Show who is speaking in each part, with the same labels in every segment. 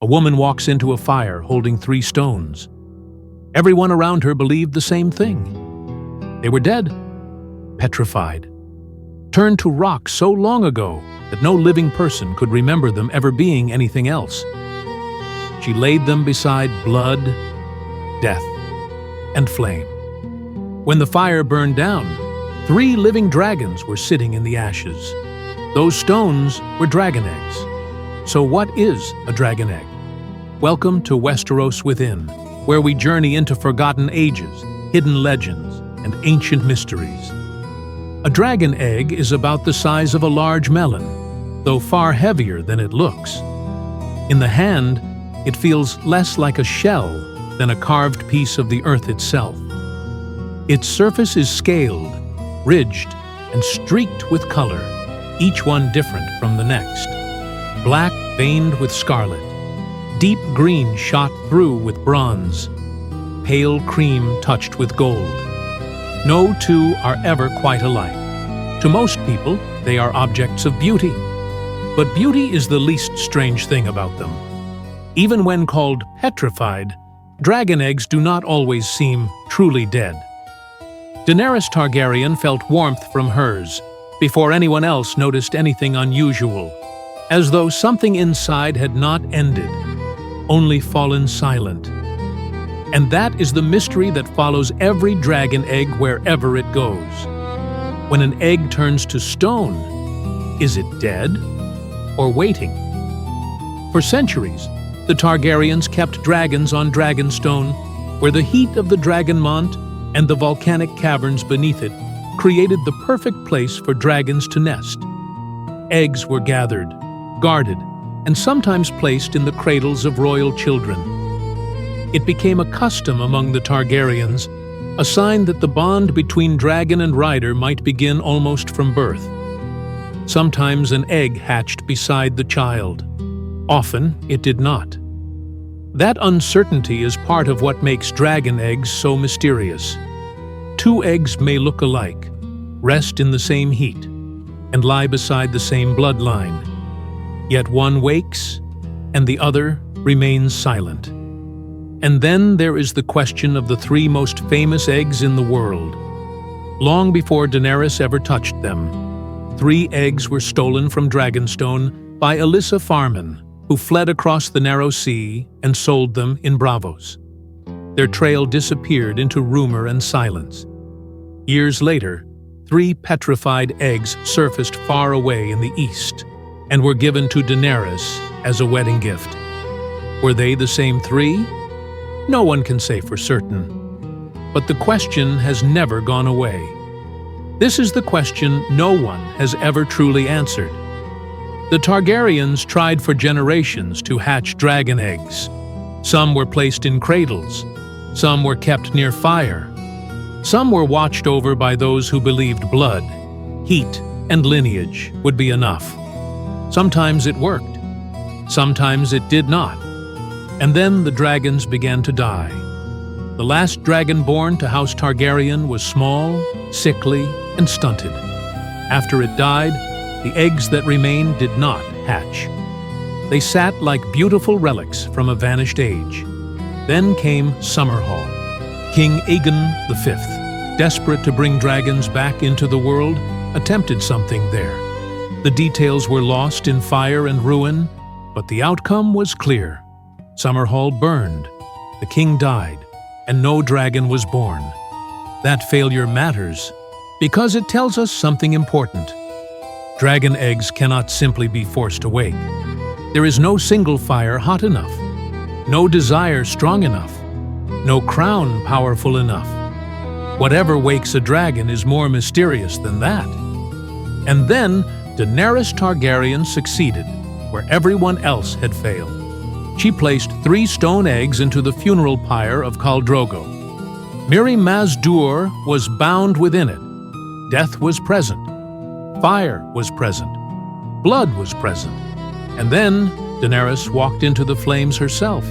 Speaker 1: A woman walks into a fire holding 3 stones. Everyone around her believed the same thing. They were dead, petrified, turned to rock so long ago that no living person could remember them ever being anything else. She laid them beside blood, death, and flame. When the fire burned down, 3 living dragons were sitting in the ashes. Those stones were dragon eggs. So what is a dragon egg? Welcome to Westeros Within, where we journey into forgotten ages, hidden legends, and ancient mysteries. A dragon egg is about the size of a large melon, though far heavier than it looks. In the hand, it feels less like a shell than a carved piece of the earth itself. Its surface is scaled, ridged, and streaked with color, each one different from the next. Black veined with scarlet, deep green shot through with bronze, pale cream touched with gold. No two are ever quite alike. To most people, they are objects of beauty. But beauty is the least strange thing about them. Even when called petrified, dragon eggs do not always seem truly dead. Daenerys Targaryen felt warmth from hers before anyone else noticed anything unusual, as though something inside had not ended, only fallen silent. And that is the mystery that follows every dragon egg wherever it goes. When an egg turns to stone, is it dead or waiting? For centuries, the Targaryens kept dragons on Dragonstone, where the heat of the Dragonmont and the volcanic caverns beneath it created the perfect place for dragons to nest. Eggs were gathered, guarded, and sometimes placed in the cradles of royal children. It became a custom among the Targaryens, a sign that the bond between dragon and rider might begin almost from birth. Sometimes an egg hatched beside the child. Often it did not. That uncertainty is part of what makes dragon eggs so mysterious. 2 eggs may look alike, rest in the same heat, and lie beside the same bloodline. Yet one wakes, and the other remains silent. And then there is the question of the 3 most famous eggs in the world. Long before Daenerys ever touched them, 3 eggs were stolen from Dragonstone by Elissa Farman, who fled across the narrow sea and sold them in Bravos. Their trail disappeared into rumor and silence. Years later, 3 petrified eggs surfaced far away in the east and were given to Daenerys as a wedding gift. Were they the same 3? No one can say for certain. But the question has never gone away. This is the question no one has ever truly answered. The Targaryens tried for generations to hatch dragon eggs. Some were placed in cradles. Some were kept near fire. Some were watched over by those who believed blood, heat, and lineage would be enough. Sometimes it worked. Sometimes it did not. And then the dragons began to die. The last dragon born to House Targaryen was small, sickly, and stunted. After it died, the eggs that remained did not hatch. They sat like beautiful relics from a vanished age. Then came Summerhall. King Aegon V, desperate to bring dragons back into the world, attempted something there. The details were lost in fire and ruin, but the outcome was clear. Summerhall burned, the king died, and no dragon was born. That failure matters because it tells us something important. Dragon eggs cannot simply be forced awake. There is no single fire hot enough, no desire strong enough, no crown powerful enough. Whatever wakes a dragon is more mysterious than that. And then Daenerys Targaryen succeeded where everyone else had failed. She placed 3 stone eggs into the funeral pyre of Khal Drogo. Mirri Maz Duur was bound within it. Death was present. Fire was present. Blood was present. And then Daenerys walked into the flames herself.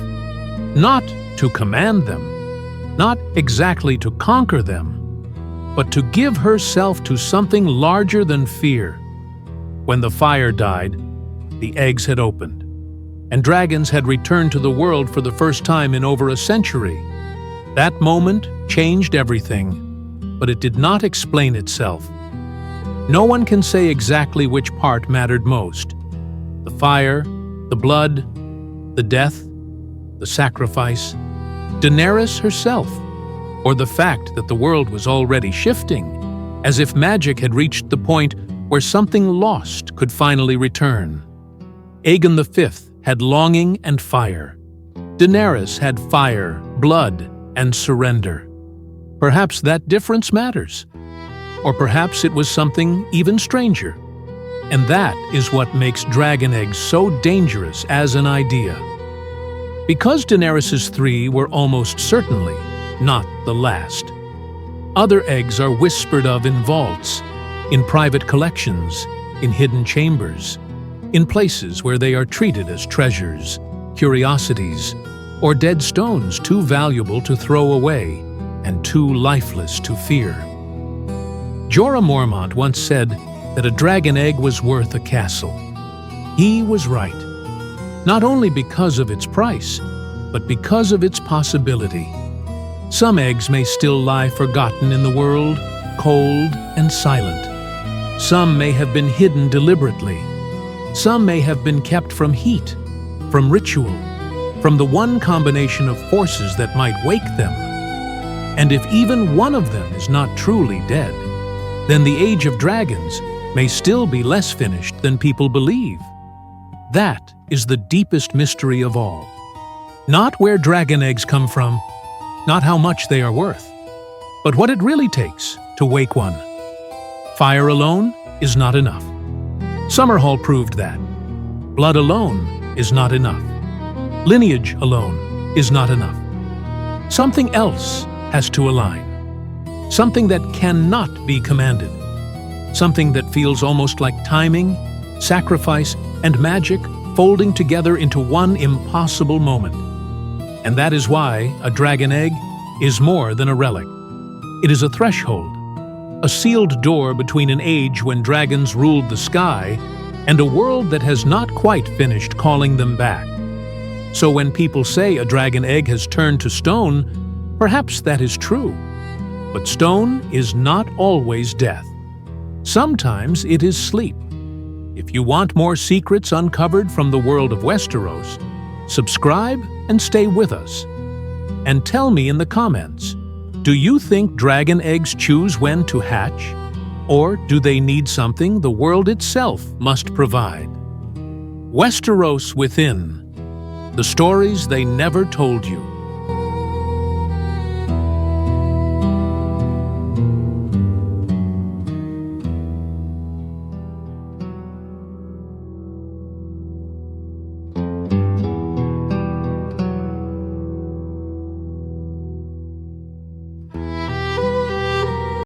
Speaker 1: Not to command them, not exactly to conquer them, but to give herself to something larger than fear. When the fire died, the eggs had opened, and dragons had returned to the world for the first time in over a century. That moment changed everything, but it did not explain itself. No one can say exactly which part mattered most: the fire, the blood, the death, the sacrifice, Daenerys herself, or the fact that the world was already shifting, as if magic had reached the point where something lost could finally return. Aegon V had longing and fire. Daenerys had fire, blood, and surrender. Perhaps that difference matters. Or perhaps it was something even stranger. And that is what makes dragon eggs so dangerous as an idea. Because Daenerys's 3 were almost certainly not the last. Other eggs are whispered of in vaults, in private collections, in hidden chambers, in places where they are treated as treasures, curiosities, or dead stones too valuable to throw away and too lifeless to fear. Jorah Mormont once said that a dragon egg was worth a castle. He was right, not only because of its price, but because of its possibility. Some eggs may still lie forgotten in the world, cold and silent. Some may have been hidden deliberately. Some may have been kept from heat, from ritual, from the one combination of forces that might wake them. And if even one of them is not truly dead, then the Age of Dragons may still be less finished than people believe. That is the deepest mystery of all. Not where dragon eggs come from, not how much they are worth, but what it really takes to wake one. Fire alone is not enough. Summerhall proved that. Blood alone is not enough. Lineage alone is not enough. Something else has to align. Something that cannot be commanded. Something that feels almost like timing, sacrifice, and magic folding together into one impossible moment. And that is why a dragon egg is more than a relic. It is a threshold, a sealed door between an age when dragons ruled the sky and a world that has not quite finished calling them back. So when people say a dragon egg has turned to stone, perhaps that is true. But stone is not always death. Sometimes it is sleep. If you want more secrets uncovered from the world of Westeros, subscribe and stay with us. And tell me in the comments, do you think dragon eggs choose when to hatch? Or do they need something the world itself must provide? Westeros Within. The stories they never told you.